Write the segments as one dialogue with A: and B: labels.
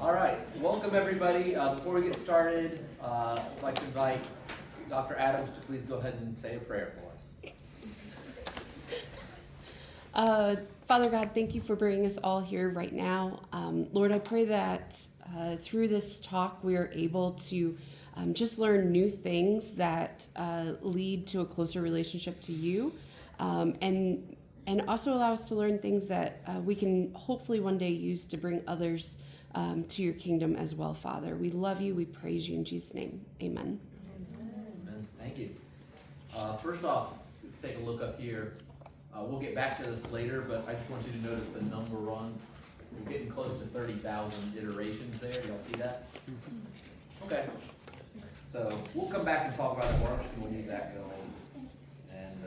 A: All right, welcome everybody. Before we get started, I'd like to invite Dr. Adams to please go ahead and say a prayer for
B: us. Father God, thank you for bringing us all here right now. Lord, I pray that through this talk we are able to just learn new things that lead to a closer relationship to you, and also allow us to learn things that we can hopefully one day use to bring others to your kingdom as well, Father. We love you. We praise you in Jesus' name. Amen.
A: Amen. Thank you. First off, take a look up here. We'll get back to this later, but I just want you to notice the number one. We're getting close to 30,000 iterations there. Y'all see that? Okay. So we'll come back and talk about it more. We'll leave that going. And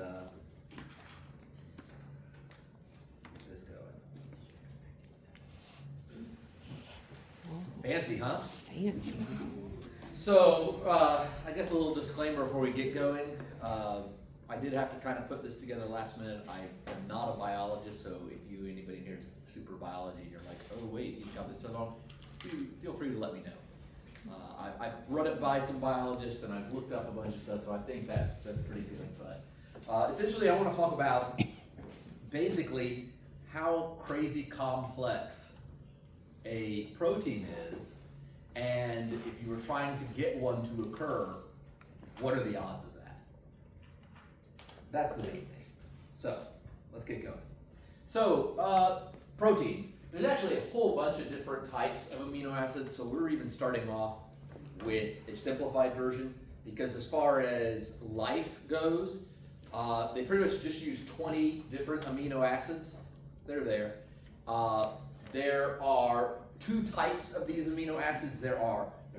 A: this going. Fancy, huh?
B: Fancy.
A: So, I guess a little disclaimer before we get going. I did have to kind of put this together last minute. I am not a biologist, so if anybody here is super biology, you're like, oh wait, you got this stuff on, feel free to let me know. I've run it by some biologists and I've looked up a bunch of stuff, so I think that's pretty good. But essentially, I want to talk about basically how crazy complex a protein is, and if you were trying to get one to occur, what are the odds of that? That's the main thing. So let's get going. So proteins. There's actually a whole bunch of different types of amino acids, so we're even starting off with a simplified version, because as far as life goes, they pretty much just use 20 different amino acids. They're there. There are two types of these amino acids. They're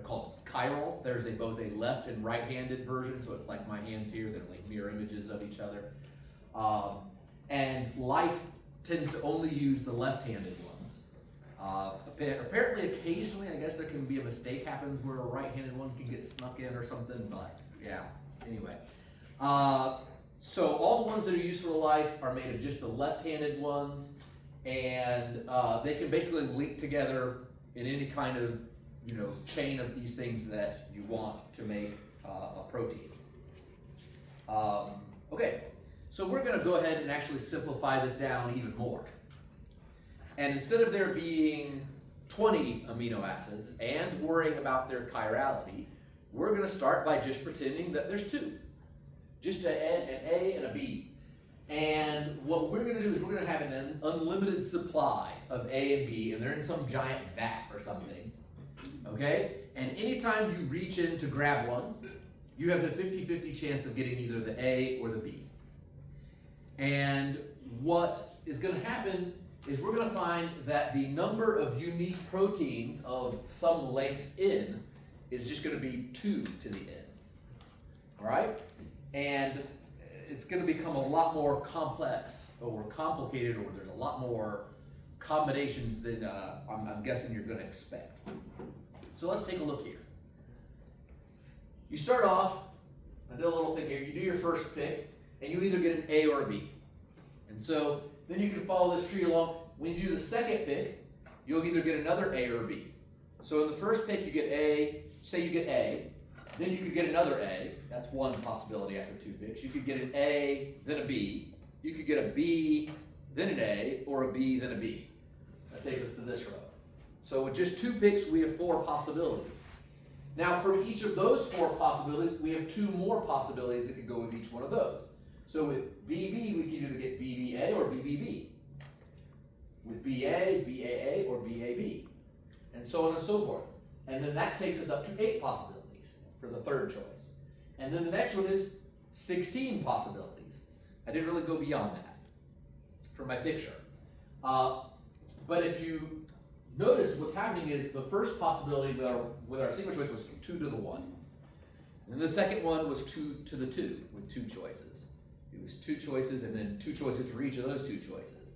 A: called chiral. There's both a left and right-handed version, so it's like my hands here. They're like mirror images of each other. And life tends to only use the left-handed ones. Apparently, occasionally, I guess there can be a mistake happens where a right-handed one can get snuck in or something, but yeah, anyway. So all the ones that are used for life are made of just the left-handed ones, and they can basically link together in any kind of chain of these things that you want to make a protein. Okay, so we're going to go ahead and actually simplify this down even more. And instead of there being 20 amino acids and worrying about their chirality, we're going to start by just pretending that there's two. Just an A and a B. And what we're going to do is we're going to have an unlimited supply of A and B, and they're in some giant vat or something. Okay? And anytime you reach in to grab one, you have a 50-50 chance of getting either the A or the B. And what is going to happen is we're going to find that the number of unique proteins of some length n is just going to be 2 to the n. All right? And it's going to become a lot more complex or complicated, or there's a lot more combinations than I'm guessing you're going to expect. So let's take a look here. You start off, I did a little thing here, you do your first pick, and you either get an A or a B. And so then you can follow this tree along. When you do the second pick, you'll either get another A or B. So in the first pick you get A, say you get A, then you could get another A. That's one possibility after 2 picks. You could get an A, then a B. You could get a B, then an A, or a B, then a B. That takes us to this row. So with just 2 picks, we have 4 possibilities. Now, from each of those 4 possibilities, we have 2 more possibilities that could go with each one of those. So with BB, we can either get BBA or BBB. With BA, BAA, or BAB. And so on and so forth. And then that takes us up to 8 possibilities for the third choice. And then the next one is 16 possibilities. I didn't really go beyond that for my picture. But if you notice, what's happening is the first possibility with our single choice was 2 to the 1. And then the second one was 2 to the 2 with 2 choices. It was 2 choices and then 2 choices for each of those 2 choices.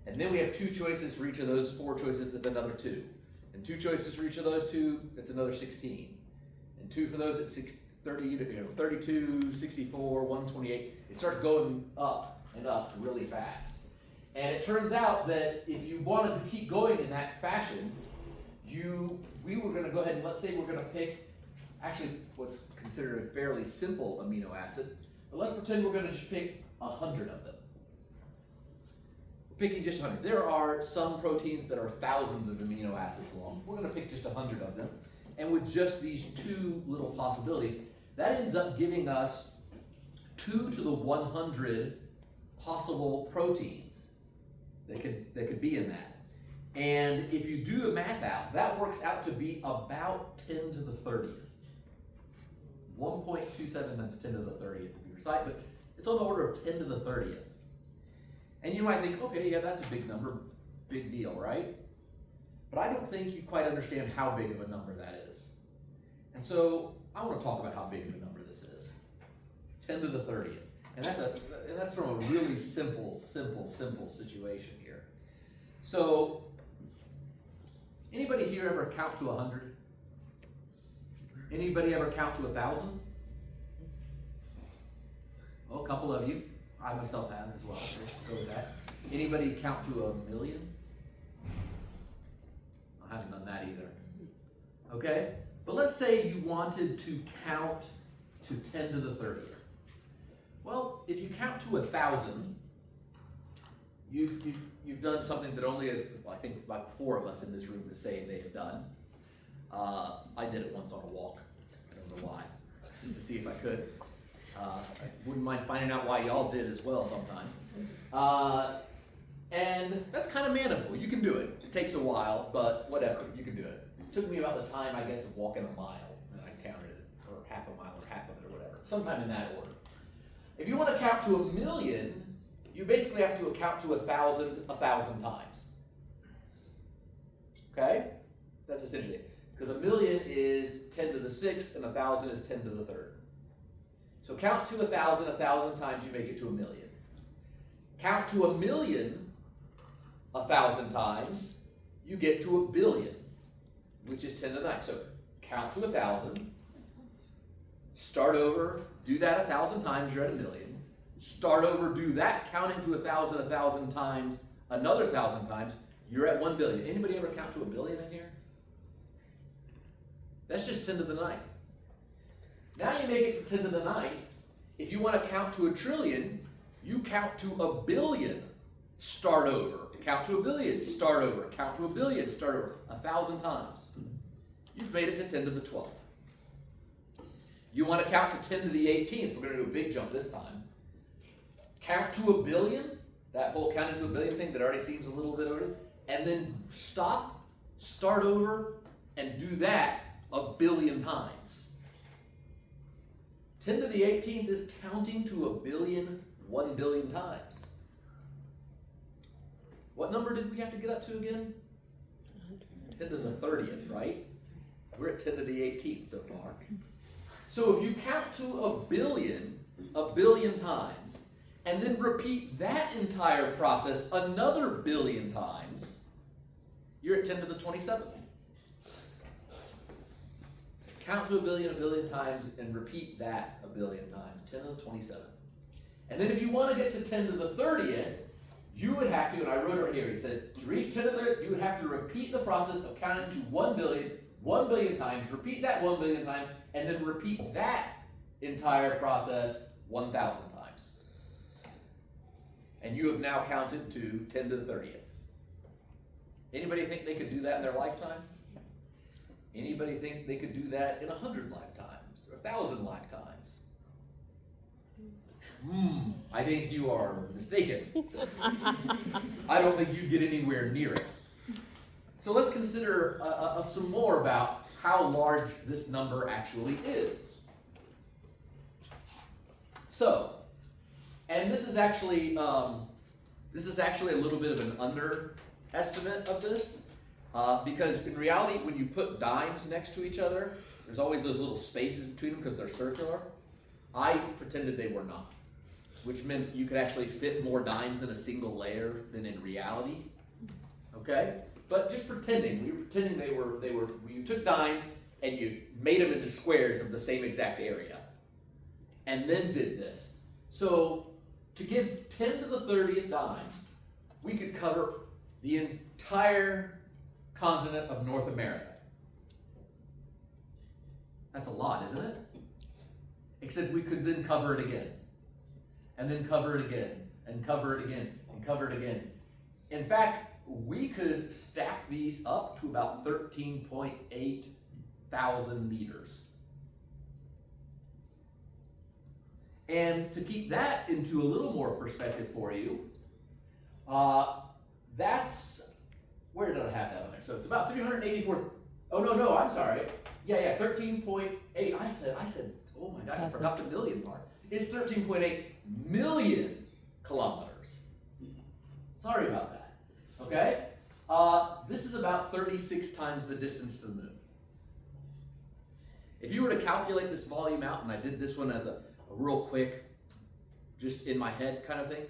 A: And then we have 2 choices for each of those 4 choices, that's another 2. And 2 choices for each of those 2, that's another 16. And 2 for those, it's 32, 64, 128. It starts going up and up really fast. And it turns out that if you wanted to keep going in that fashion, we were going to go ahead and let's say we're going to pick actually what's considered a fairly simple amino acid, but let's pretend we're going to just pick 100 of them. We're picking just 100. There are some proteins that are thousands of amino acids long. We're going to pick just 100 of them, and with just these two little possibilities, that ends up giving us 2 to the 100 possible proteins that could be in that. And if you do the math out, that works out to be about 10 to the 30th. 1.27 times 10 to the 30th to be precise, but it's on the order of 10 to the 30th. And you might think, okay, yeah, that's a big number, big deal, right? But I don't think you quite understand how big of a number that is. And so I want to talk about how big of a number this is. 10 to the 30th. And that's from a really simple situation here. So, anybody here ever count to 100? Anybody ever count to 1,000? Well, a couple of you. I myself have as well, so let's go with that. Anybody count to 1,000,000? I haven't done that either. Okay? But let's say you wanted to count to 10 to the 30th. Well, if you count to 1,000, you've done something that only, I think about 4 of us in this room would say they have done. I did it once on a walk. I don't know why, just to see if I could. I wouldn't mind finding out why y'all did as well sometime. And that's kind of manageable. You can do it. It takes a while, but whatever, you can do it. It took me about the time, I guess, of walking a mile, and I counted it, or half a mile, or half of it, or whatever. Sometime in that order. If you want to count to 1,000,000, you basically have to count to 1,000 times. Okay? That's essentially it. Because 1,000,000 is 10 to the 6th, and 1,000 is 10 to the 3rd. So count to 1,000 times, you make it to 1,000,000. Count to 1,000,000 1,000 times, you get to 1,000,000,000, which is 10 to the 9th. So count to 1,000, start over, do that 1,000 times, you're at 1,000,000. Start over, do that, counting to 1,000 times, another 1,000 times, you're at 1,000,000,000. Anybody ever count to 1,000,000,000 in here? That's just 10 to the 9th. Now you make it to 10 to the 9th. If you want to count to 1,000,000,000,000, you count to 1,000,000,000, start over. Count to 1,000,000,000, start over. Count to 1,000,000,000, start over. 1,000 times. You've made it to 10 to the 12th. You want to count to 10 to the 18th. We're going to do a big jump this time. Count to 1,000,000,000, that whole counting to 1,000,000,000 thing that already seems a little bit over, and then stop, start over, and do that 1,000,000,000 times. 10 to the 18th is counting to 1,000,000,000 1,000,000,000 times. What number did we have to get up to again? 10 to the 30th, right? We're at 10 to the 18th so far. So if you count to 1,000,000,000 times, and then repeat that entire process another 1,000,000,000 times, you're at 10 to the 27th. Count to 1,000,000,000 times and repeat that 1,000,000,000 times, 10 to the 27th. And then if you want to get to 10 to the 30th, you would have to, and I wrote it right here, it says, to reach 10 to the 30th, you would have to repeat the process of counting to 1,000,000,000 times, repeat that 1,000,000,000 times, and then repeat that entire process 1,000 times. And you have now counted to 10 to the 30th. Anybody think they could do that in their lifetime? Anybody think they could do that in 100 lifetimes or 1,000 lifetimes? I think you are mistaken. I don't think you'd get anywhere near it. So let's consider some more about how large this number actually is. So, and this is actually a little bit of an underestimate of this, because in reality, when you put dimes next to each other, there's always those little spaces between them because they're circular. I pretended they were not, which meant you could actually fit more dimes in a single layer than in reality. Okay? But just pretending, we were pretending they were, you took dimes and you made them into squares of the same exact area, and then did this. So, to give 10 to the 30th dimes, we could cover the entire continent of North America. That's a lot, isn't it? Except we could then cover it again, and then cover it again, and cover it again, and cover it again. In fact, we could stack these up to about 13.8 thousand meters. And to keep that into a little more perspective for you, that's, where did I have that on there? So it's about 384, oh no, I'm sorry. Yeah, 13.8, I said, oh my gosh, I forgot the million part. It's 13.8 million kilometers. Sorry about that, okay? This is about 36 times the distance to the moon. If you were to calculate this volume out, and I did this one as a real quick, just in my head kind of thing,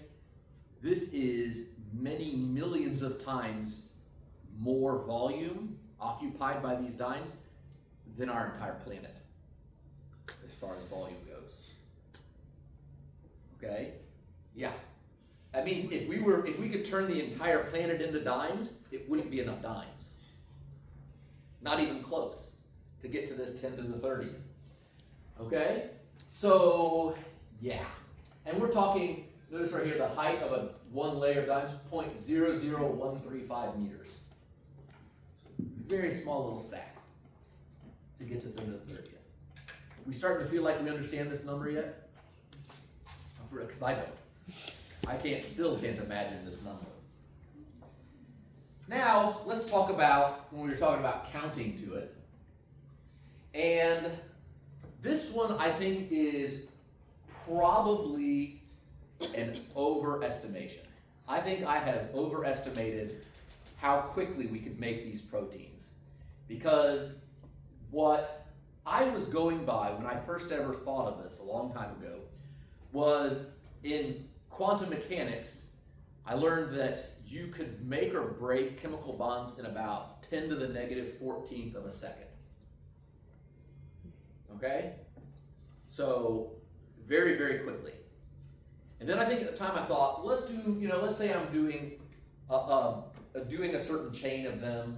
A: this is many millions of times more volume occupied by these dimes than our entire planet, as far as volume goes. Okay? Yeah. That means if we could turn the entire planet into dimes, it wouldn't be enough dimes. Not even close to get to this 10 to the 30th. Okay? So, yeah. And we're talking, notice right here, the height of a one layer of dimes, 0.00135 meters. Very small little stack to get to 10 to the 30th. We starting to feel like we understand this number yet? Because I don't. I still can't imagine this number. Now, let's talk about, when we were talking about counting to it, and this one I think is probably an overestimation. I think I have overestimated how quickly we could make these proteins, because what I was going by when I first ever thought of this a long time ago was in quantum mechanics. I learned that you could make or break chemical bonds in about 10 to the negative 14th of a second. Okay? So, very, very quickly. And then I think at the time I thought, let's say I'm doing a certain chain of them,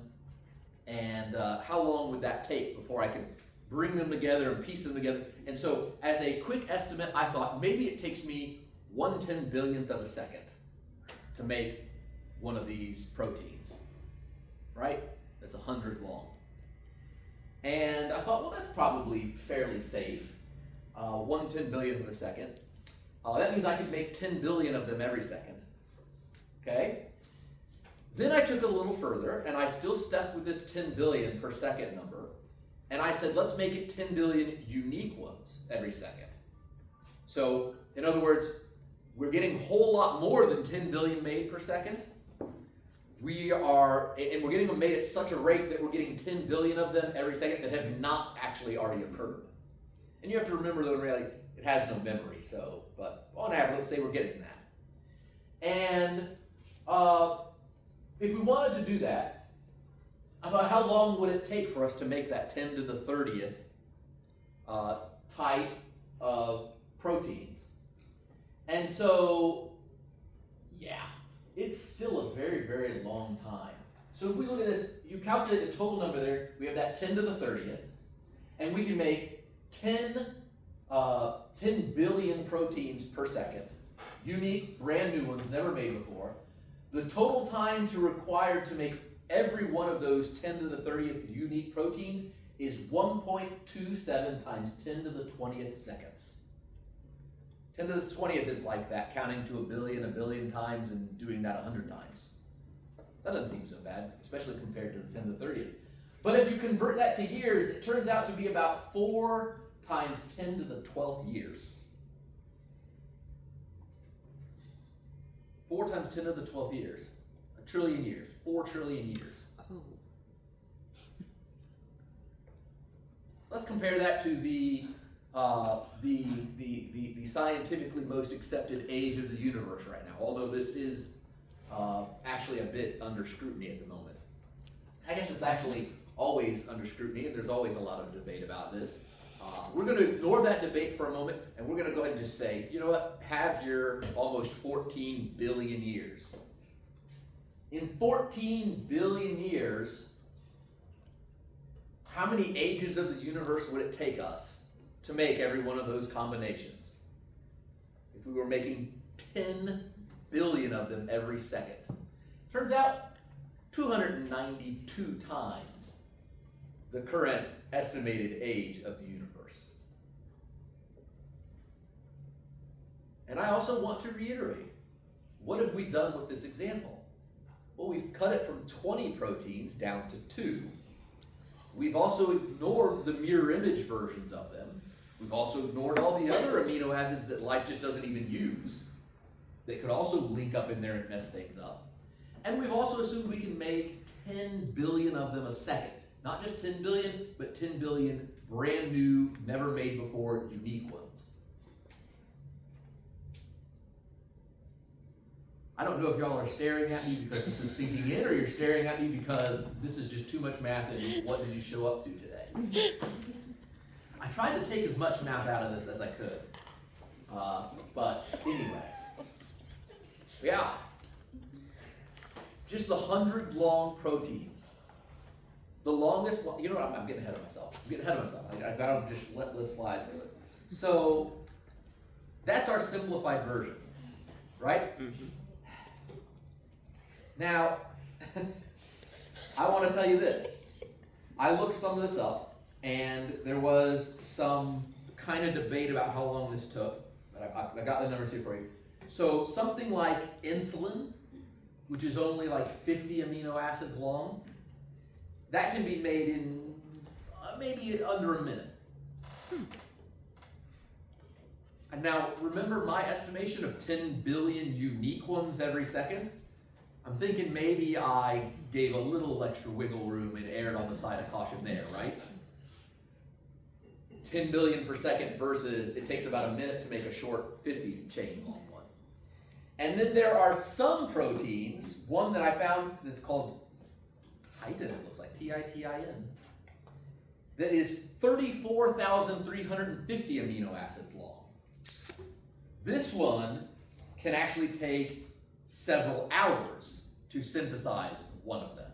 A: and how long would that take before I could bring them together and piece them together? And so, as a quick estimate, I thought maybe it takes me 1/10 billionth of a second to make one of these proteins, right? That's 100 long. And I thought, well, that's probably fairly safe. 1/10 billionth of a second. That means I could make 10 billion of them every second. Okay? Then I took it a little further, and I still stuck with this 10 billion per second number. And I said, let's make it 10 billion unique ones every second. So, in other words, we're getting a whole lot more than 10 billion made per second. And we're getting them made at such a rate that we're getting 10 billion of them every second that have not actually already occurred. And you have to remember that in reality, it has no memory, but on average, let's say we're getting that. And if we wanted to do that, I thought, how long would it take for us to make that 10 to the 30th type of proteins? And so, yeah, it's still a very, very long time. So if we look at this, you calculate the total number there, we have that 10 to the 30th, and we can make 10 billion proteins per second, unique, brand new ones, never made before. The total time required to make every one of those 10 to the 30th unique proteins is 1.27 times 10 to the 20th seconds. 10 to the 20th is like that, counting to a billion times and doing that 100 times. That doesn't seem so bad, especially compared to the 10 to the 30th. But if you convert that to years, it turns out to be about 4 times 10 to the 12th years. 4 times 10 to the 12th years. 1 trillion years. 4 trillion years.
B: Oh.
A: Let's compare that to the scientifically most accepted age of the universe right now, although this is actually a bit under scrutiny at the moment. I guess it's actually always under scrutiny, and there's always a lot of debate about this. We're going to ignore that debate for a moment, and we're going to go ahead and just say, you know what, have your almost 14 billion years. In 14 billion years, how many ages of the universe would it take us to make every one of those combinations? If we were making 10 billion of them every second. Turns out 292 times the current estimated age of the universe. And I also want to reiterate, what have we done with this example? Well, we've cut it from 20 proteins down to 2. We've also ignored the mirror image versions of them. We've also ignored all the other amino acids that life just doesn't even use, that could also link up in there and mess things up. And we've also assumed we can make 10 billion of them a second. Not just 10 billion, but 10 billion brand new, never made before, unique ones. I don't know if y'all are staring at me because this is sinking in, or you're staring at me because this is just too much math and what did you show up to today? I tried to take as much math out of this as I could. But anyway. Yeah. Just the 100 long proteins. The longest one, you know what, I'm getting ahead of myself. I gotta just let this slide through it. So, that's our simplified version, right? Now, I want to tell you this. I looked some of this up, and there was some kind of debate about how long this took, but I got the numbers here for you. So something like insulin, which is only like 50 amino acids long, that can be made in maybe under a minute. And now, remember my estimation of 10 billion unique ones every second? I'm thinking maybe I gave a little extra wiggle room and erred on the side of caution there, right? 10 billion per second versus it takes about a minute to make a short 50 chain long one. And then there are some proteins, one that I found that's called Titin, it looks like, Titin, that is 34,350 amino acids long. This one can actually take several hours to synthesize one of them.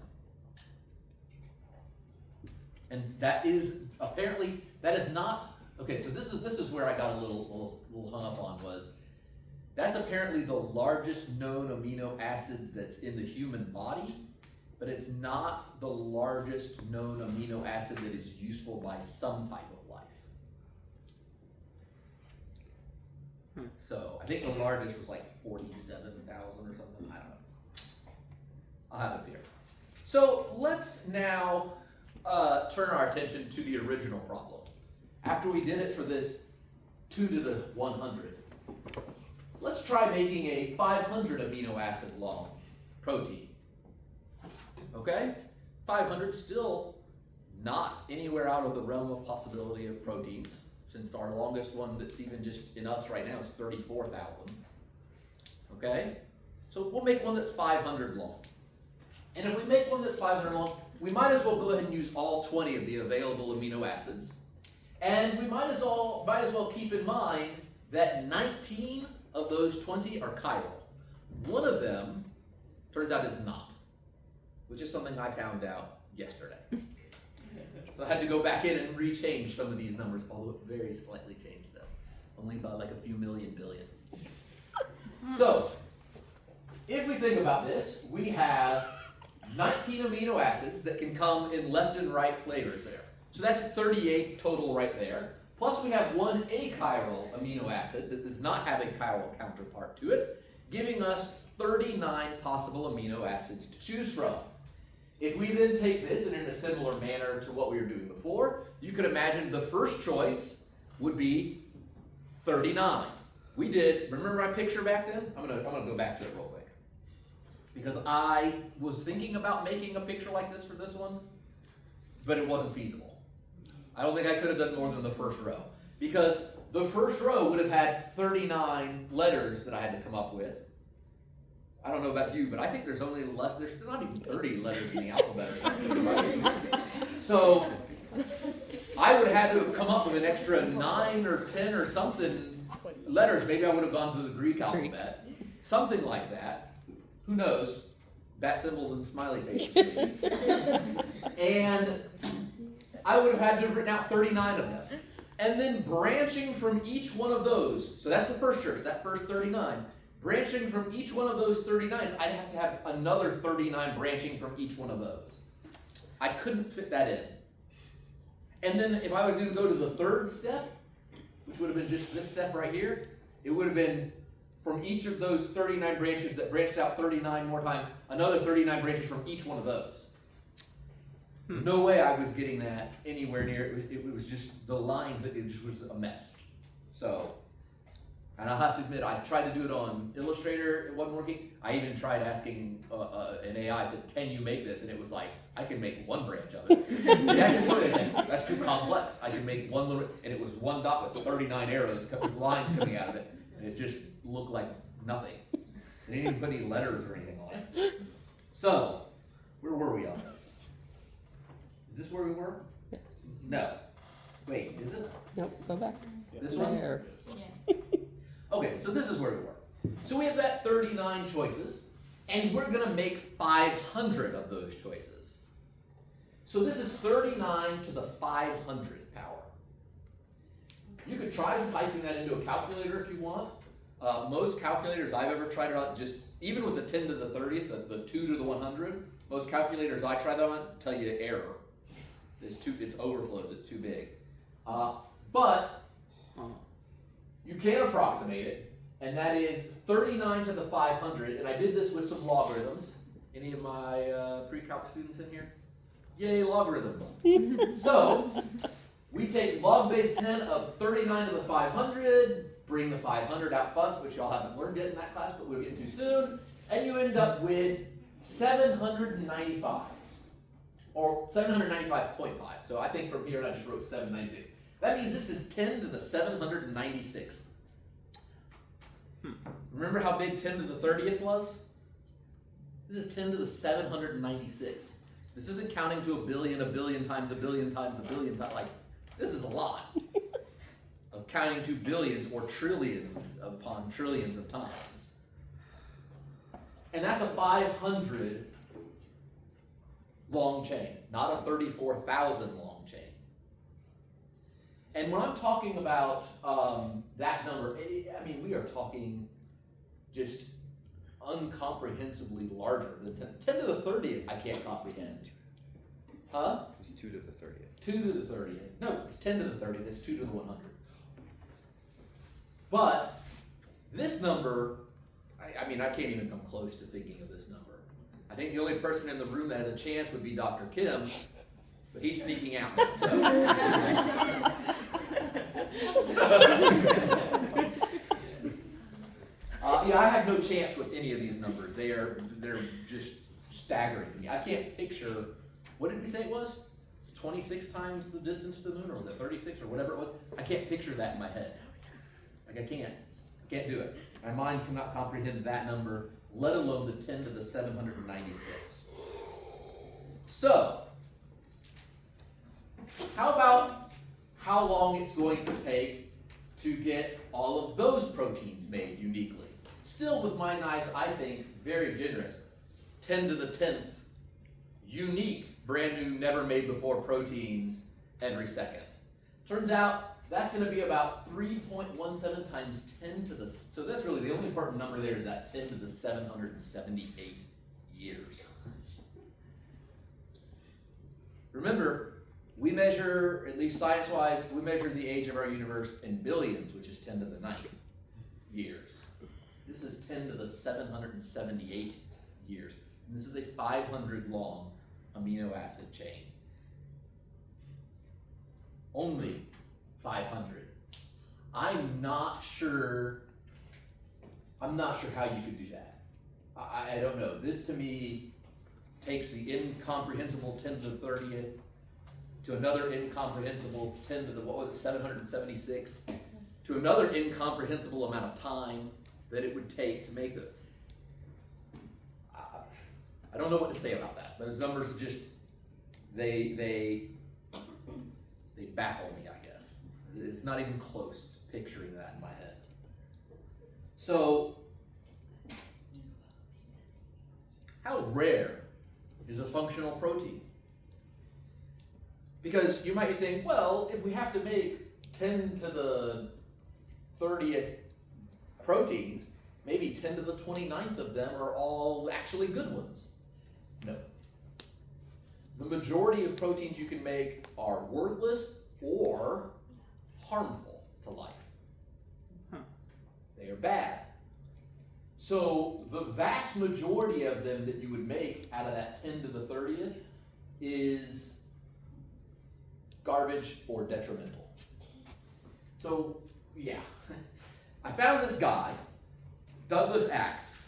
A: And that is apparently, that is not, okay, so this is where I got a little hung up on, was that's apparently the largest known amino acid that's in the human body, but it's not the largest known amino acid that is useful by some type of life. So I think the largest was like 47,000 or something, I don't know. I'll have it here. So let's now turn our attention to the original problem. After we did it for this 2 to the 100, let's try making a 500 amino acid long protein. Okay? 500 still not anywhere out of the realm of possibility of proteins, since our longest one that's even just in us right now is 34,000. Okay? So we'll make one that's 500 long. And if we make one that's 500 long, we might as well go ahead and use all 20 of the available amino acids. And we might as well keep in mind that 19 of those 20 are chiral. One of them, turns out, is not, which is something I found out yesterday. So I had to go back in and rechange some of these numbers, although very slightly changed them, only by like a few million billion. So, if we think about this, we have 19 amino acids that can come in left and right flavors there. So that's 38 total right there. Plus we have one achiral amino acid that does not have a chiral counterpart to it, giving us 39 possible amino acids to choose from. If we then take this and in a similar manner to what we were doing before, you could imagine the first choice would be 39. We did, remember my picture back then? I'm gonna go back to it real quick. Because I was thinking about making a picture like this for this one, but it wasn't feasible. I don't think I could have done more than the first row. Because the first row would have had 39 letters that I had to come up with. I don't know about you, but I think there's only less, there's not even 30 letters in the alphabet or something, right? So I would have had to come up with an extra 9 or 10 or something letters. Maybe I would have gone to the Greek alphabet. Something like that. Who knows? Bat symbols and smiley faces. And I would have had to have written out 39 of them. And then branching from each one of those, so that's the first church, that first 39. Branching from each one of those 39s, I'd have to have another 39 branching from each one of those. I couldn't fit that in. And then if I was going to go to the third step, which would have been just this step right here, it would have been from each of those 39 branches that branched out 39 more times, another 39 branches from each one of those. No way I was getting that anywhere near. It was just the line, that it just was a mess. So, and I'll have to admit, I tried to do it on Illustrator, it wasn't working. I even tried asking an AI, I said, can you make this? And it was like, I can make one branch of it. It actually told me, I said, that's too complex. I can make one little, and it was one dot with 39 arrows, lines coming out of it. And it just looked like nothing. It didn't even put any letters or anything on it. So, where were we on this? Is this where we were?
B: Yes.
A: No. Wait, is it?
B: Nope, go back.
A: This one?
B: There.
A: Okay, so this is where we were. So we have that 39 choices, and we're going to make 500 of those choices. So this is 39 to the 500th power. You could try typing that into a calculator if you want. Most calculators I've ever tried it on, just even with the 10 to the 30th, the 2 to the 100, most calculators I try that on tell you error. It's overflows, it's too big. But you can approximate it, and that is 39 to the 500, and I did this with some logarithms. Any of my pre-calc students in here? Yay, logarithms. So, we take log base 10 of 39 to the 500, bring the 500 out front, which y'all haven't learned yet in that class, but we'll get to soon, and you end up with 795. Or 795.5. So I think from here I just wrote 796. That means this is 10 to the 796th. Remember how big 10 to the 30th was? This is 10 to the 796th. This isn't counting to a billion times a billion times a billion times. Like, this is a lot. Of counting to billions or trillions upon trillions of times. And that's a 500 long chain, not a 34,000 long chain. And when I'm talking about that number, I mean, we are talking just incomprehensibly larger than 10. 10 to the 30th, I can't comprehend. Huh?
C: It's 2 to the 30th.
A: 2 to the 30th. No, it's 10 to the 30th, it's 2 to the 100. But this number, I mean, I can't even come close to thinking of this number. I think the only person in the room that has a chance would be Dr. Kim, but he's sneaking out. So. Yeah, I have no chance with any of these numbers. They're just staggering to me. I can't picture, what did we say it was? 26 times the distance to the moon, or was it 36 or whatever it was? I can't picture that in my head. Like, I can't do it. My mind cannot comprehend that number, let alone the 10 to the 796. So, how about how long it's going to take to get all of those proteins made uniquely? Still, with my nice, I think, very generous, 10 to the 10th unique, brand new, never made before proteins every second. Turns out that's going to be about 3.17 times 10 to the, so that's really the only important number there is that 10 to the 778 years. Remember, we measure, at least science-wise, we measure the age of our universe in billions, which is 10 to the 9th years. This is 10 to the 778 years. And this is a 500 long amino acid chain. Only 500. I'm not sure how you could do that. I don't know. This to me takes the incomprehensible 10 to the 30th to another incomprehensible 10 to the, 776, to another incomprehensible amount of time that it would take to make this. I don't know what to say about that. Those numbers just, they baffle me, I guess. It's not even close to picturing that in my head. So, how rare is a functional protein? Because you might be saying, well, if we have to make 10 to the 30th proteins, maybe 10 to the 29th of them are all actually good ones. No. The majority of proteins you can make are worthless or harmful to life. They are bad. So the vast majority of them that you would make out of that 10 to the 30th is garbage or detrimental. So yeah, I found this guy, Douglas Axe,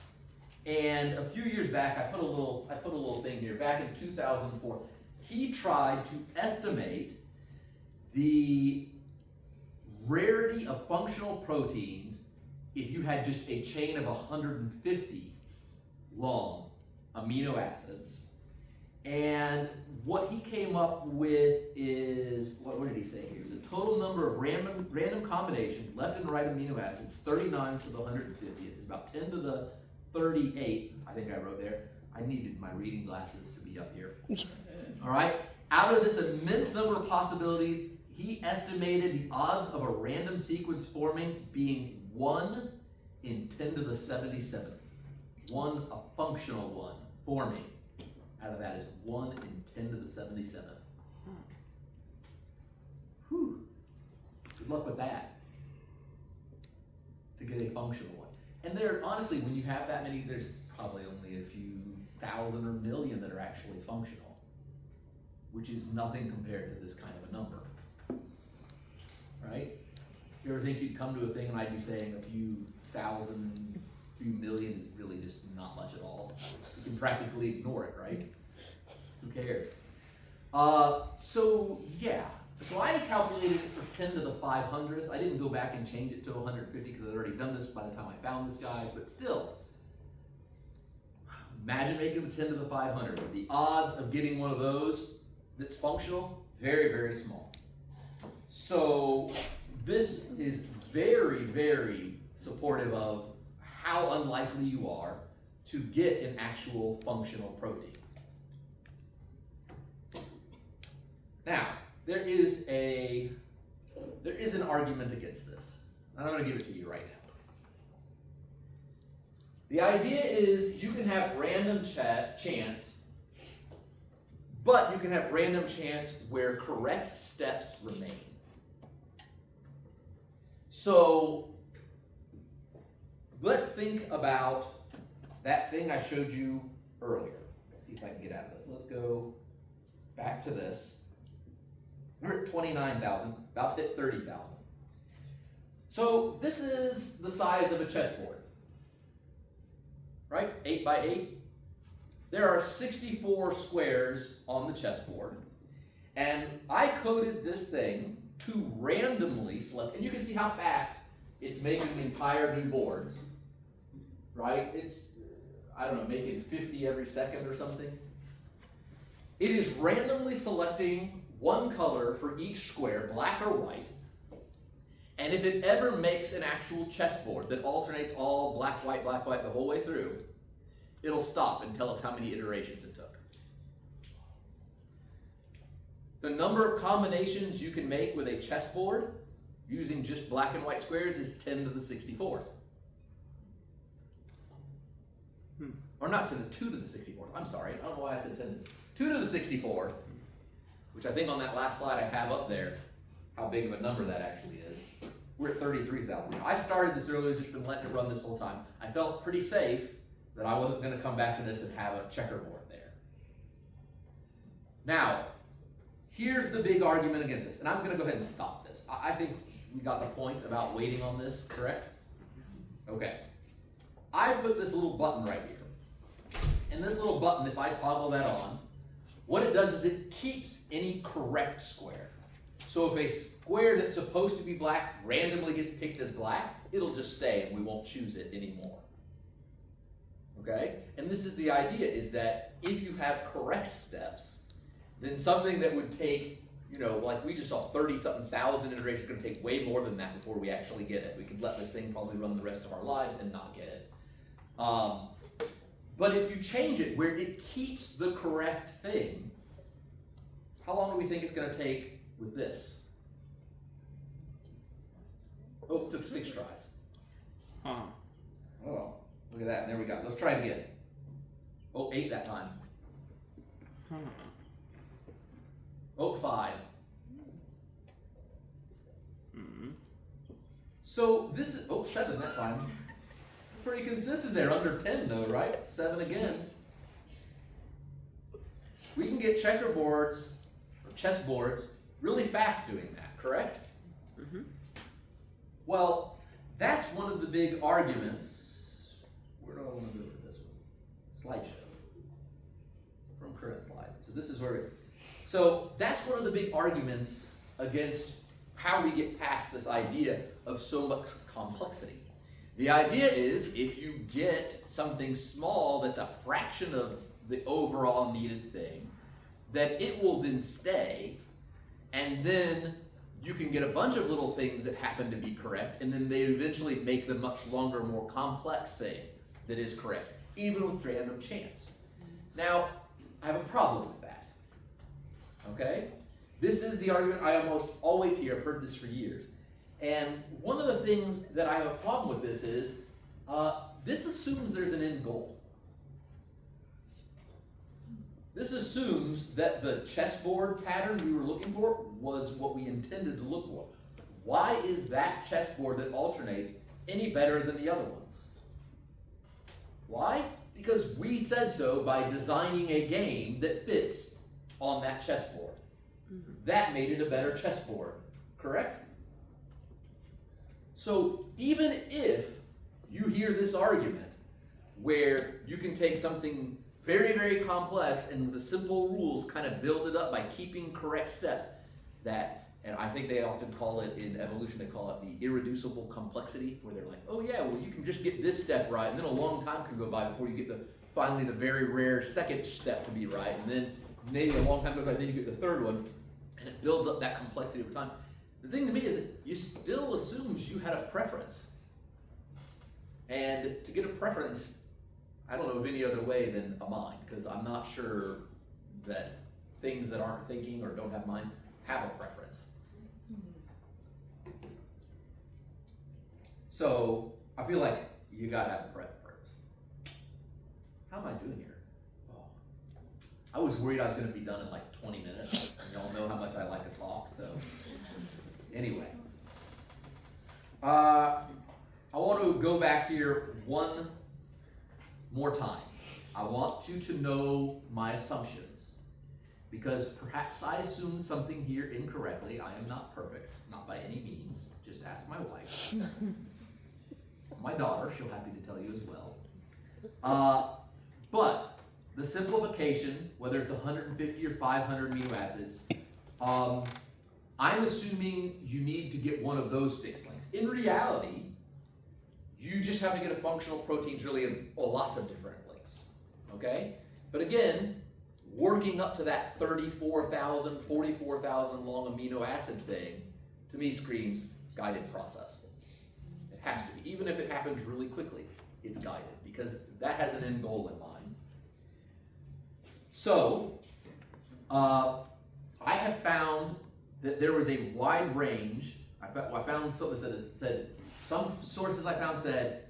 A: and a few years back I put a little thing here. Back in 2004, he tried to estimate the rarity of functional proteins if you had just a chain of 150 long amino acids. And what he came up with is, what did he say here? The total number of random combinations, left and right amino acids, 39 to the 150th. It's about 10 to the 38th, I think I wrote there. I needed my reading glasses to be up here. All right? Out of this immense number of possibilities, he estimated the odds of a random sequence forming being 1 in 10 to the 77th. One, a functional one, forming. Out of that is 1 in 10 to the 77th. Whew. Good luck with that. To get a functional one. And there, honestly, when you have that many, there's probably only a few thousand or million that are actually functional, which is nothing compared to this kind of a number. Right? You ever think you'd come to a thing and I'd be saying a few thousand, few million is really just not much at all. You can practically ignore it, right? Who cares? So yeah. So I calculated it for 10 to the 500th. I didn't go back and change it to 150 because I'd already done this by the time I found this guy, but still. Imagine making a 10 to the 500th. The odds of getting one of those that's functional, very, very small. So this is very, very supportive of how unlikely you are to get an actual functional protein. Now, there is an argument against this. I'm going to give it to you right now. The idea is you can have random chance, but you can have random chance where correct steps remain. So let's think about that thing I showed you earlier. Let's see if I can get out of this. Let's go back to this. We're at 29,000, about to hit 30,000. So this is the size of a chessboard, right? 8 by 8. There are 64 squares on the chessboard, and I coded this thing to randomly select, and you can see how fast it's making entire new boards, right? It's, I don't know, making 50 every second or something. It is randomly selecting one color for each square, black or white, and if it ever makes an actual chessboard that alternates all black, white, the whole way through, it'll stop and tell us how many iterations it took. The number of combinations you can make with a chessboard using just black and white squares is 10 to the 64th. Or not to the 2 to the 64th. I'm sorry, I don't know why I said 10. 2 to the 64th, which I think on that last slide I have up there, how big of a number that actually is. We're at 33,000. I started this earlier, just been letting it run this whole time. I felt pretty safe that I wasn't going to come back to this and have a checkerboard there. Now, here's the big argument against this, and I'm going to go ahead and stop this. I think we got the point about waiting on this, correct? Okay. I put this little button right here. And this little button, if I toggle that on, what it does is it keeps any correct square. So if a square that's supposed to be black randomly gets picked as black, it'll just stay and we won't choose it anymore. Okay? And this is the idea, is that if you have correct steps, then something that would take, like we just saw 30-something thousand iterations, is going to take way more than that before we actually get it. We could let this thing probably run the rest of our lives and not get it. But if you change it where it keeps the correct thing, how long do we think it's going to take with this? Oh, it took 6 tries.
C: Huh.
A: Oh, look at that. There we go. Let's try it again. Oh, 8 that time.
C: Huh.
A: Oh, 5.
C: Mm-hmm.
A: So this is, 7 that time. Pretty consistent there, under 10 though, right? 7 again. We can get checkerboards, or chessboards, really fast doing that, correct?
C: Mm-hmm.
A: Well, that's one of the big arguments. Where do I want to go for this one? Slideshow. From current slide. So this is where so that's one of the big arguments against how we get past this idea of so much complexity. The idea is if you get something small that's a fraction of the overall needed thing, that it will then stay, and then you can get a bunch of little things that happen to be correct, and then they eventually make the much longer, more complex thing that is correct, even with random chance. Now, I have a problem with that. Okay? This is the argument I almost always hear. I've heard this for years. And one of the things that I have a problem with this is, this assumes there's an end goal. This assumes that the chessboard pattern we were looking for was what we intended to look for. Why is that chessboard that alternates any better than the other ones? Why? Because we said so by designing a game that fits on that chessboard. That made it a better chessboard, correct? So even if you hear this argument where you can take something very, very complex and the simple rules kind of build it up by keeping correct steps, that, and I think they often call it in evolution, they call it the irreducible complexity, where they're like, oh yeah, well you can just get this step right, and then a long time can go by before you get finally the very rare second step to be right, and then maybe a long time goes by, then you get the third one, and it builds up that complexity over time. The thing to me is that you still assumes you had a preference. And to get a preference, I don't know of any other way than a mind, because I'm not sure that things that aren't thinking or don't have minds have a preference. So I feel like you gotta have a preference. How am I doing here? Oh. I was worried I was gonna be done in like 20 minutes. Y'all know how much I like to talk, so anyway. I want to go back here one more time. I want you to know my assumptions, because perhaps I assumed something here incorrectly. I am not perfect, not by any means. Just ask my wife. My daughter, she'll happy to tell you as well. But the simplification, whether it's 150 or 500 amino acids, I'm assuming you need to get one of those fixed lengths. In reality, you just have to get a functional proteins really of lots of different lengths, okay? But again, working up to that 34,000, 44,000 long amino acid thing, to me screams guided process. It has to be. Even if it happens really quickly, it's guided, because that has an end goal in mind. So, I have found that there was a wide range. I found something that said, some sources I found said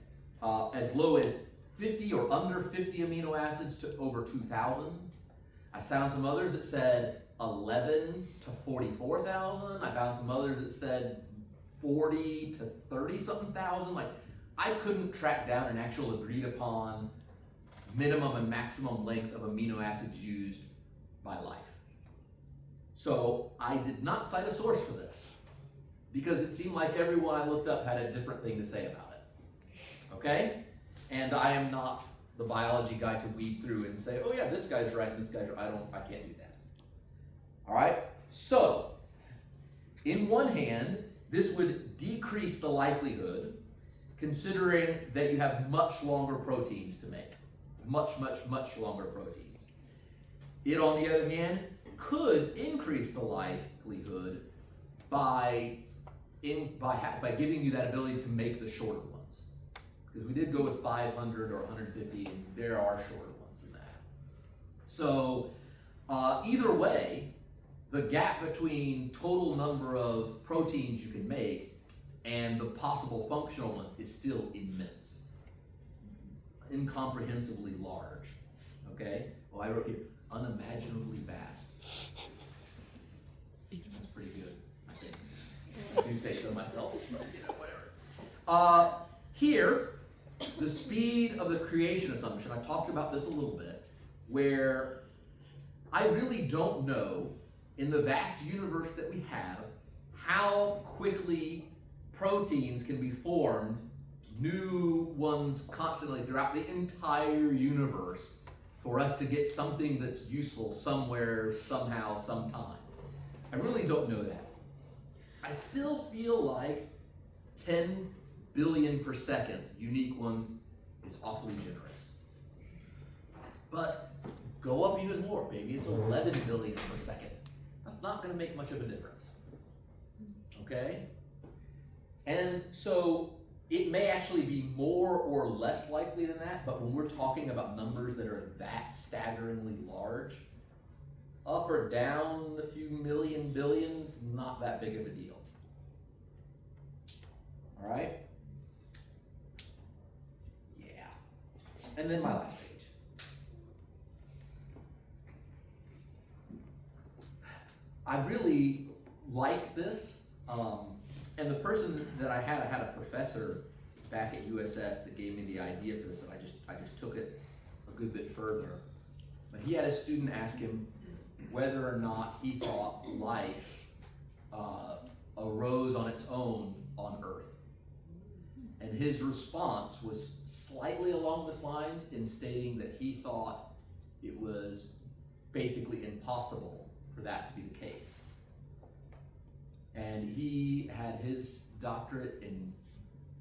A: as low as 50 or under 50 amino acids to over 2,000. I found some others that said 11 to 44,000. I found some others that said 40 to 30 something thousand. Like, I couldn't track down an actual agreed upon minimum and maximum length of amino acids used by life. So I did not cite a source for this, because it seemed like everyone I looked up had a different thing to say about it. Okay? And I am not the biology guy to weed through and say, oh yeah, this guy's right and this guy's right. I can't do that. All right? So, in one hand, this would decrease the likelihood, considering that you have much longer proteins to make. Much, much, much longer proteins. It, on the other hand, could increase the likelihood by giving you that ability to make the shorter ones. Because we did go with 500 or 150, and there are shorter ones than that. So either way, the gap between total number of proteins you can make and the possible functional ones is still immense. Incomprehensibly large. Okay? Well, I wrote here, unimaginably vast. That's pretty good, I think. I do say so myself, but whatever. Here, the speed of the creation assumption, I talked about this a little bit, where I really don't know, in the vast universe that we have, how quickly proteins can be formed, new ones constantly throughout the entire universe, for us to get something that's useful somewhere, somehow, sometime. I really don't know that. I still feel like 10 billion per second, unique ones, is awfully generous. But go up even more, maybe it's 11 billion per second. That's not going to make much of a difference. Okay? And so it may actually be more or less likely than that, but when we're talking about numbers that are that staggeringly large, up or down a few million billion is not that big of a deal. All right? Yeah. And then my last page. I really like this. And the person that I had a professor back at USF that gave me the idea for this, and I just took it a good bit further. But he had a student ask him whether or not he thought life arose on its own on Earth. And his response was slightly along this lines in stating that he thought it was basically impossible for that to be the case. And he had his doctorate in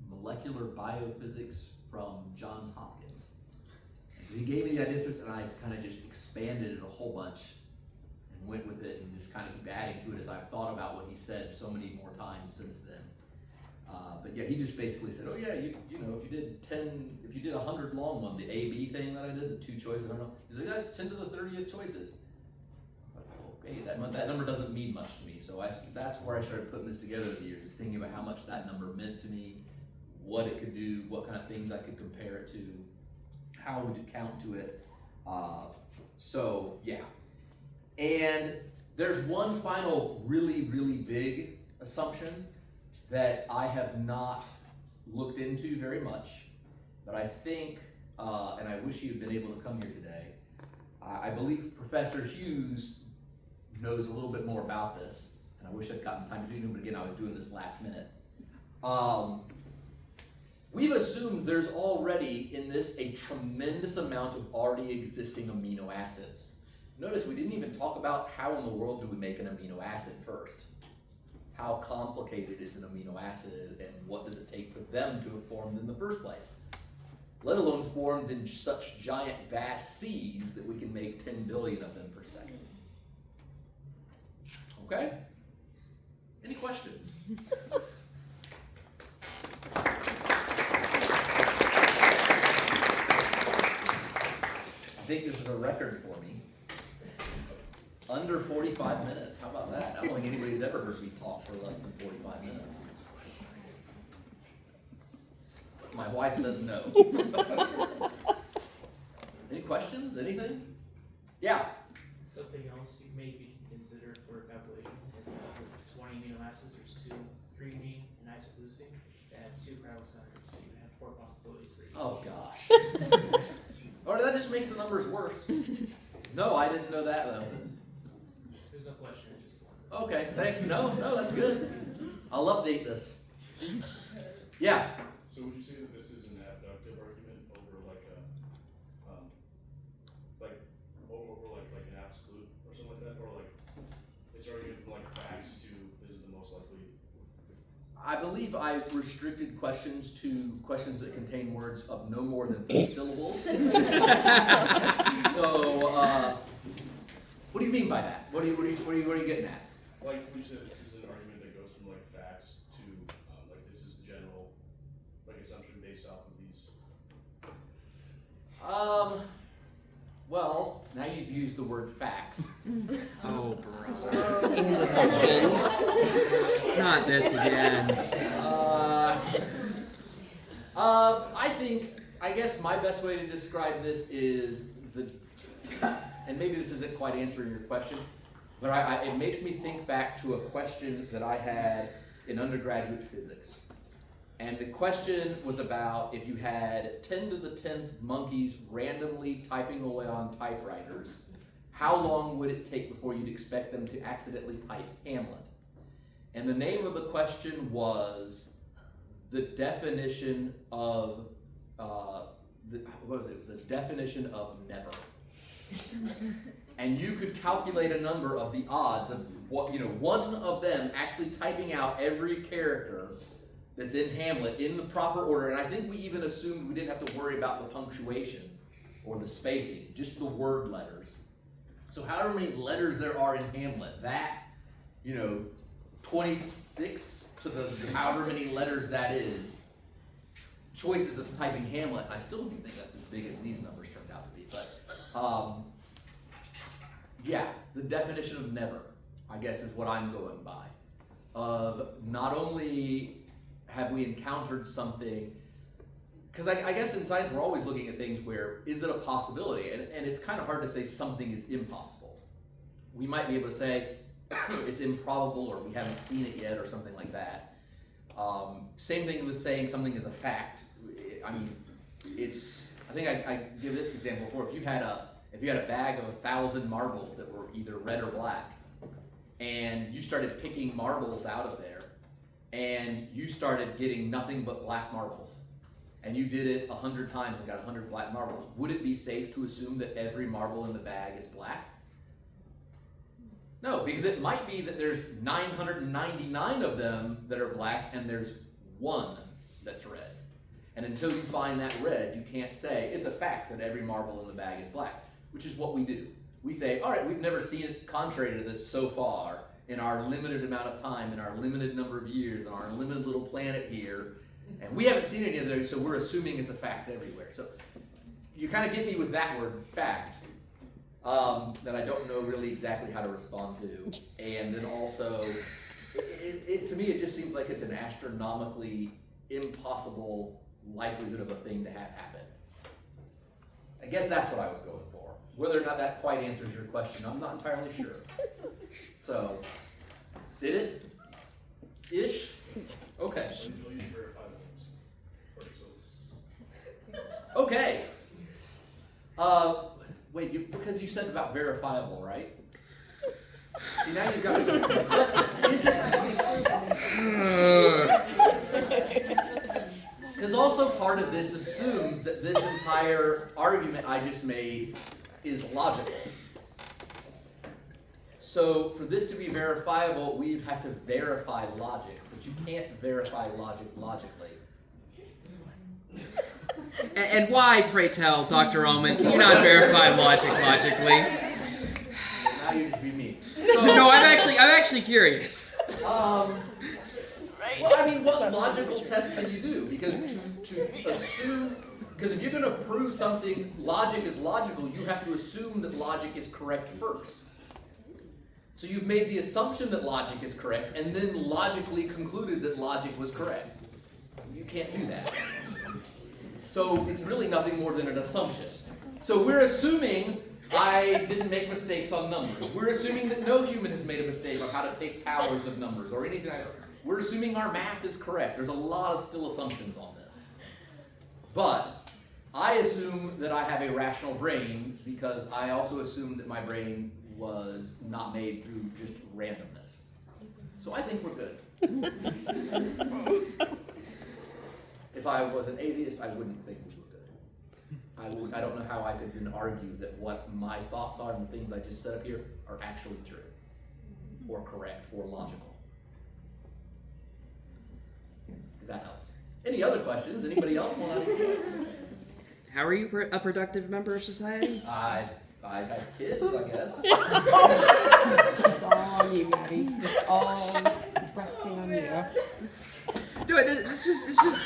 A: molecular biophysics from Johns Hopkins. And so he gave me the idea, and I kind of just expanded it a whole bunch and went with it and just kind of keep adding to it as I've thought about what he said so many more times since then. But yeah, he just basically said, oh yeah, you know, if you did 100 long one, the A-B thing that I did, the 2 choices, I don't know, he's like, that's 10 to the 30th choices. Okay, that number doesn't mean much to me, so that's where I started putting this together over the years, just thinking about how much that number meant to me, what it could do, what kind of things I could compare it to, how would it count to it. So yeah. And there's one final really, really big assumption that I have not looked into very much, but I think, and I wish he had been able to come here today, I believe Professor Hughes knows a little bit more about this, and I wish I'd gotten time to do it, but again, I was doing this last minute. We've assumed there's already in this a tremendous amount of already existing amino acids. Notice we didn't even talk about how in the world do we make an amino acid first. How complicated is an amino acid, and what does it take for them to have formed in the first place? Let alone formed in such giant vast seas that we can make 10 billion of them per second. Okay? Any questions? I think this is a record for me. Under 45 minutes. How about that? I don't think anybody's ever heard me talk for less than 45 minutes. My wife says no. Any questions? Anything? Yeah.
D: Something else you maybe can consider for calculation is with 20 amino acids, there's 2 threonine and isoleucine that have 2 carboxylates, so you have 4 possibilities for each.
A: Oh gosh. Or that just makes the numbers worse. No, I didn't know that though.
D: There's no question, I just wanted.
A: Okay, thanks. No, that's good. I'll update this. Yeah.
E: So would you say that this is an abductive argument over like a, over like an absolute or something like that, or like it's argument from like facts to this is the most likely?
A: I believe I restricted questions to questions that contain words of no more than 3 syllables. So, what do you mean by that? What are you getting at?
E: Like, would you say this is an argument that goes from like facts to like this is general, like assumption based off of these?
A: Well, now you've used the word facts.
C: Oh, bro.
B: English sections.
C: Not this again.
A: I guess my best way to describe this is and maybe this isn't quite answering your question, but it makes me think back to a question that I had in undergraduate physics. And the question was about if you had 10 to the 10th monkeys randomly typing away on typewriters, how long would it take before you'd expect them to accidentally type Hamlet? And the name of the question was the definition of, what was it? It was the definition of never. And you could calculate a number of the odds of what, one of them actually typing out every character that's in Hamlet in the proper order. And I think we even assumed we didn't have to worry about the punctuation or the spacing, just the word letters. So however many letters there are in Hamlet, that, 26 to the however many letters that is, choices of typing Hamlet, I still don't think that's as big as these numbers turned out to be, but yeah, the definition of never, I guess, is what I'm going by. Of not only have we encountered something, because I guess in science we're always looking at things where, is it a possibility? And it's kind of hard to say something is impossible. We might be able to say it's improbable or we haven't seen it yet or something like that. Same thing with saying something is a fact. I mean, I think I give this example before. If you had a bag of 1,000 marbles that were either red or black, and you started picking marbles out of there, and you started getting nothing but black marbles, and you did it 100 times and got 100 black marbles, would it be safe to assume that every marble in the bag is black? No, because it might be that there's 999 of them that are black and there's one that's red. And until you find that red, you can't say it's a fact that every marble in the bag is black, which is what we do. We say, all right, we've never seen it contrary to this so far in our limited amount of time, in our limited number of years, on our limited little planet here, and we haven't seen any of those, so we're assuming it's a fact everywhere. So you kind of get me with that word, fact, that I don't know really exactly how to respond to. And then also, to me, it just seems like it's an astronomically impossible likelihood of a thing to have happen. I guess that's what I was going for. Whether or not that quite answers your question, I'm not entirely sure. So, did it? Ish? Okay.
E: You'll use verifiable ones.
A: Okay. Wait, because you said about verifiable, right? See, now you've got to. Is it? Because also part of this assumes that this entire argument I just made is logical. So for this to be verifiable, we'd have to verify logic, but you can't verify logic logically.
C: And why, pray tell, Dr. Almand, can you not verify logic logically?
A: Now you just be mean.
C: No, I'm actually curious.
A: Well, I mean, what logical test can you do? Because to assume, because if you're going to prove something, logic is logical, you have to assume that logic is correct first. So you've made the assumption that logic is correct, and then logically concluded that logic was correct. You can't do that. So it's really nothing more than an assumption. So we're assuming I didn't make mistakes on numbers. We're assuming that no human has made a mistake on how to take powers of numbers or anything like that. We're assuming our math is correct. There's a lot of still assumptions on this. But I assume that I have a rational brain because I also assume that my brain was not made through just randomness. So I think we're good. If I was an atheist, I wouldn't think we were good. I don't know how I could then argue that what my thoughts are and the things I just set up here are actually true, or correct, or logical. If that helps. Any other questions? Anybody else want to?
C: How are you a productive member of society?
A: I have kids, I guess.
B: It's all on you, Maddie. It's all resting on you.
C: No, it's just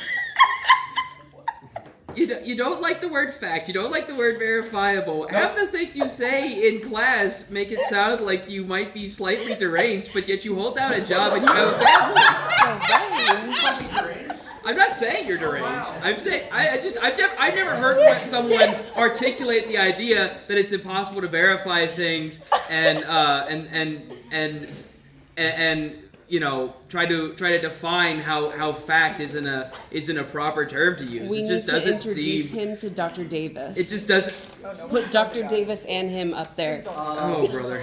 C: you don't like the word fact. You don't like the word verifiable. Half the things you say in class make it sound like you might be slightly deranged, but yet you hold down a job and you have a family. I'm not saying you're deranged.
A: Wow.
C: I'm saying I've never heard someone articulate the idea that it's impossible to verify things and try to define how fact isn't a proper term to use.
B: We
C: It
B: need
C: just
B: to
C: doesn't
B: introduce
C: seem.
B: him to Dr. Davis.
C: It just doesn't.
B: Put Dr. Davis and him up there.
C: Oh, brother.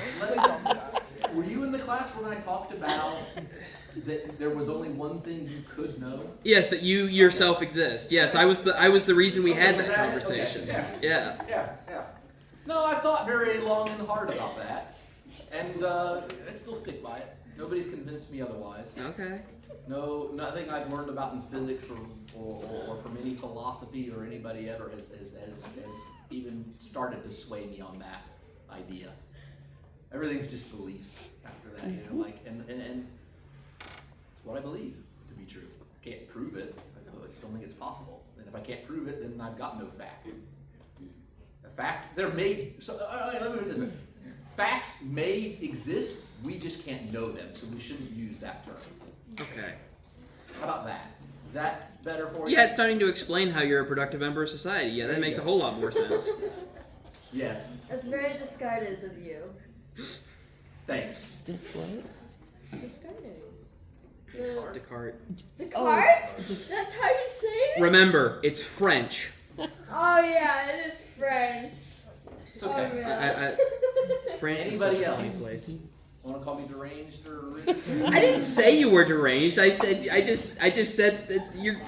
A: Were you in the class when I talked about that there was only one thing you could know?
C: Yes, that you yourself exist. Yes, I was the reason we had
A: Was
C: that
A: that it?
C: conversation.
A: Okay,
C: Yeah.
A: Yeah. No, I've thought very long and hard about that, and I still stick by it. Nobody's convinced me otherwise.
C: Okay.
A: No, nothing I've learned about in physics or from any philosophy or anybody ever has even started to sway me on that idea. Everything's just beliefs after that, and it's what I believe to be true. Can't prove it. I just don't think it's possible. And if I can't prove it, then I've got no fact. A fact, let me put it this way. Facts may exist, we just can't know them, so we shouldn't use that term.
C: Okay.
A: How about that? Is that better for you?
C: Yeah, it's starting to explain how you're a productive member of society. Yeah, that makes a whole lot more sense.
A: Yes.
F: That's very Descartes of you.
A: Thanks.
B: This what?
F: Descartes.
C: Descartes.
F: Descartes? That's how you say it?
C: Remember, it's French.
F: Oh yeah, it is French.
A: It's okay.
F: Oh, yeah.
C: France
A: Anybody
C: is such a funny
A: else?
C: place.
A: Want to call me deranged or?
C: I didn't say you were deranged. I just said that you're.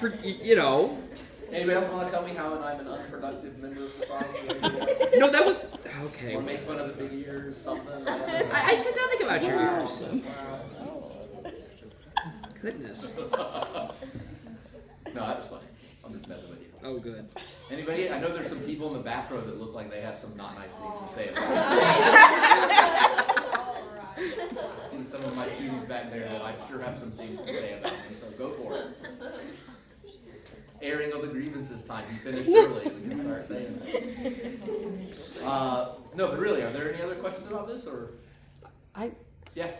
A: Anybody else want to tell me how I'm an unproductive member of society?
C: No, that was okay.
A: Or make fun of the big ears, something.
C: I said nothing about your ears. Goodness.
A: No, that was funny. I'm just messing with you.
C: Oh, good.
A: Anybody? I know there's some people in the back row that look like they have some not nice things to say about me. See some of my students back there that I'm sure have some things to say about me, so go for it. Airing of the grievances time. You finished early. We can start saying that. No, but really, are there any other questions about this, or? Yeah.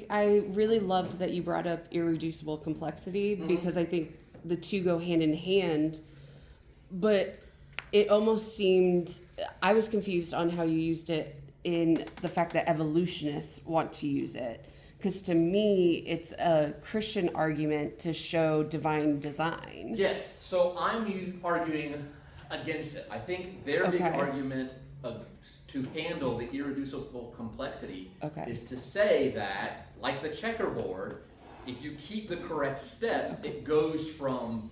B: I really loved that you brought up irreducible complexity because I think the two go hand in hand, but it almost seemed, I was confused on how you used it in the fact that evolutionists want to use it. Because to me, it's a Christian argument to show divine design.
A: Yes, so I'm arguing against it. I think their big argument to handle the irreducible complexity is to say that, like the checkerboard, if you keep the correct steps, it goes from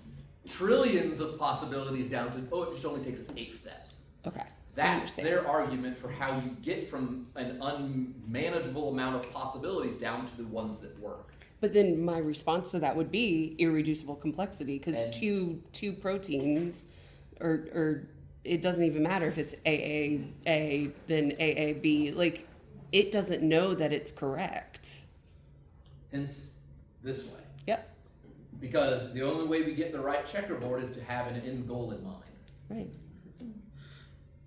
A: trillions of possibilities down to, it just only takes us 8 steps.
B: Okay.
A: That's their argument for how you get from an unmanageable amount of possibilities down to the ones that work.
B: But then my response to that would be irreducible complexity, because two proteins, or it doesn't even matter if it's AAA then AAB. Like, it doesn't know that it's correct.
A: Hence, this way.
B: Yep.
A: Because the only way we get the right checkerboard is to have an end goal in mind.
B: Right.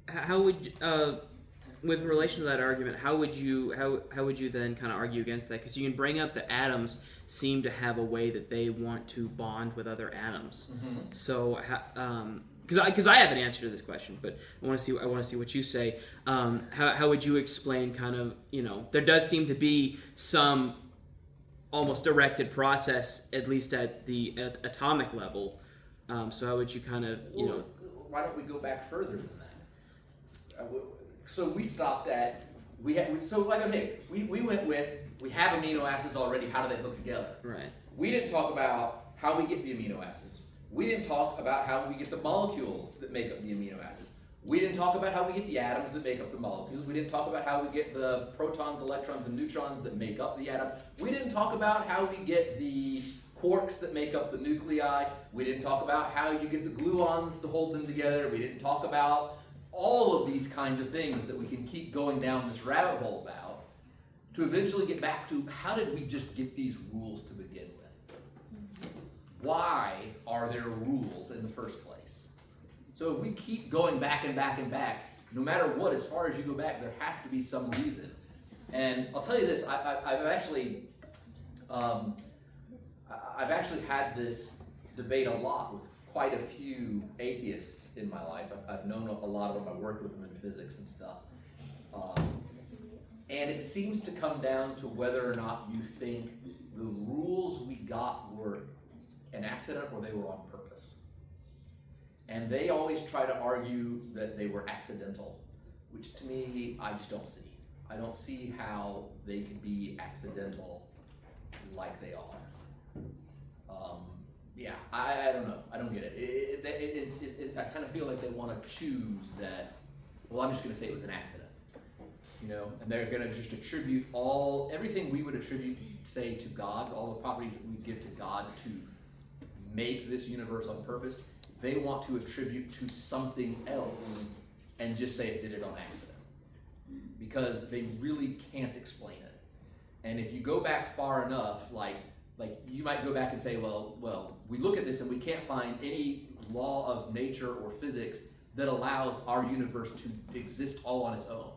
C: How would, with relation to that argument, how would you then kind of argue against that? Because you can bring up that atoms seem to have a way that they want to bond with other atoms. Mm-hmm. So, because I have an answer to this question, but I want to see what you say. How would you explain kind of, there does seem to be some almost directed process, at least at the atomic level. So how would you kind of,
A: Why don't we go back further than that? So we stopped at, we went with, we have amino acids already, how do they hook together?
C: Right.
A: We didn't talk about how we get the amino acids. We didn't talk about how we get the molecules that make up the amino acids. We didn't talk about how we get the atoms that make up the molecules. We didn't talk about how we get the protons, electrons, and neutrons that make up the atom. We didn't talk about how we get the quarks that make up the nuclei. We didn't talk about how you get the gluons to hold them together. We didn't talk about all of these kinds of things that we can keep going down this rabbit hole about to eventually get back to how did we just get these rules to begin with? Why are there rules in the first place? So if we keep going back and back and back, no matter what, as far as you go back, there has to be some reason. And I'll tell you this, I've actually had this debate a lot with quite a few atheists in my life. I've known a lot of them, I worked with them in physics and stuff. And it seems to come down to whether or not you think the rules we got were an accident or they were on purpose. And they always try to argue that they were accidental, which to me, I just don't see. I don't see how they could be accidental like they are. Yeah, I don't know. I don't get it. I kind of feel like they want to choose that, well, I'm just going to say it was an accident. You know, and they're going to just attribute everything we would attribute, say, to God, all the properties that we give to God to make this universe on purpose, they want to attribute to something else and just say it did it on accident. Because they really can't explain it. And if you go back far enough, like you might go back and say, well, we look at this and we can't find any law of nature or physics that allows our universe to exist all on its own.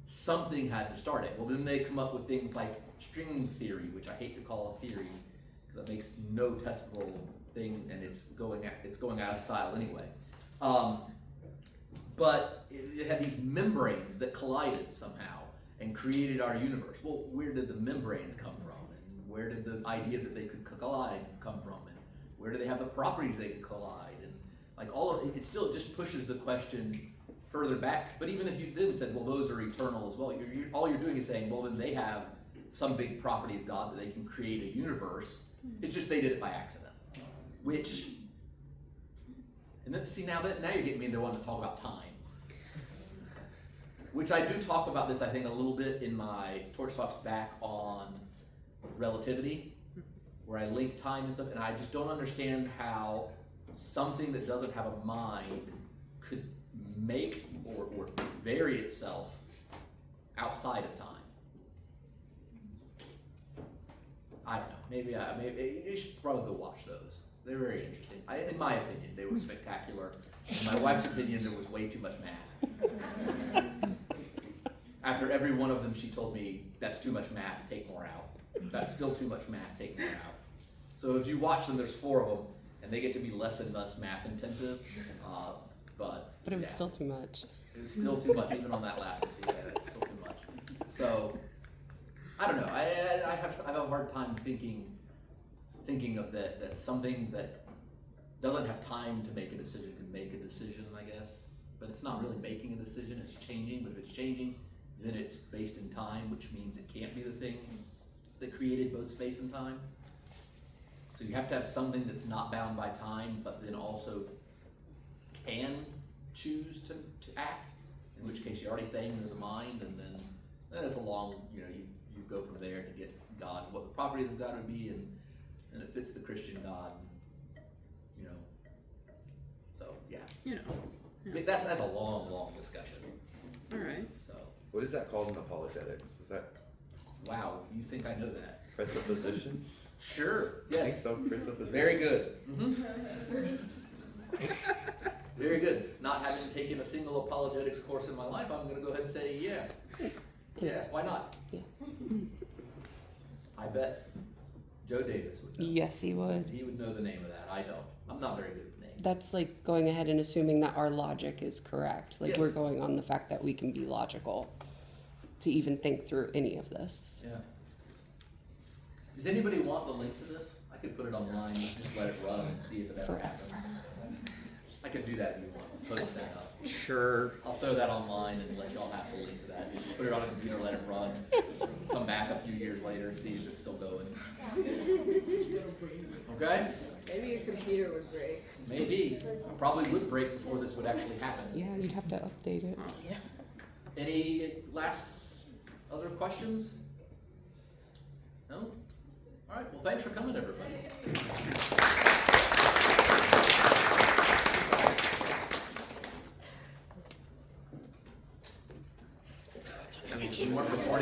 A: Something had to start it. Well, then they come up with things like string theory, which I hate to call a theory because it makes no testable thing, and it's going out of style anyway. But it had these membranes that collided somehow and created our universe. Well, where did the membranes come from? And where did the idea that they could collide come from? And where do they have the properties they could collide? And like all of it still just pushes the question further back. But even if you then said, well, those are eternal as well, all you're doing is saying, well, then they have some big property of God that they can create a universe. It's just they did it by accident. Which, and then see, now you're getting me into wanting to talk about time. Which I do talk about this, I think, a little bit in my Torch Talks back on relativity, where I link time and stuff, and I just don't understand how something that doesn't have a mind could make or vary itself outside of time. I don't know. Maybe you should probably go watch those. They're very interesting. In my opinion, they were spectacular. In my wife's opinion, there was way too much math. After every one of them, she told me, that's too much math, take more out. That's still too much math, take more out. So if you watch them, there's 4 of them, and they get to be less and less math intensive. But
B: it was still too much.
A: It was still too much, even on that last one. Yeah, it was still too much. So, I don't know. I have a hard time thinking of that something that doesn't have time to make a decision can make a decision, I guess. But it's not really making a decision, it's changing. But if it's changing, then it's based in time, which means it can't be the thing that created both space and time. So you have to have something that's not bound by time, but then also can choose to act, in which case you're already saying there's a mind, and then it's a long, you go from there to get God, what the properties of God would be, and it fits the Christian God, so yeah. I mean, that's a long discussion.
C: All right.
A: So.
G: What is that called in apologetics? Is that
A: Wow, you think I know that?
G: presupposition?
A: Sure,
G: I think
A: yes.
G: so, presupposition.
A: Very good. Very good. Not having taken a single apologetics course in my life, I'm going to go ahead and say, yeah. Yeah, why not?
B: Yeah.
A: I bet Joe Davis would know.
B: Yes, he would.
A: He would know the name of that. I don't. I'm not very good with names.
B: That's like going ahead and assuming that our logic is correct. Like
A: Yes.
B: we're going on the fact that we can be logical to even think through any of this.
A: Yeah. Does anybody want the link to this? I could put it online, just let it run and see if it ever happens. I could do that if you want. Post that up.
C: Sure.
A: I'll throw that online and let y'all have the link to that. Just put it on a computer, let it run. Come back a few years later and see if it's still going. Okay?
F: Maybe your computer would break.
A: Maybe. It probably would break before this would actually happen.
B: Yeah, you'd have to update it.
A: Any other questions? No? All right. Well, thanks for coming, everybody.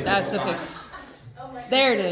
B: That's okay. There it is.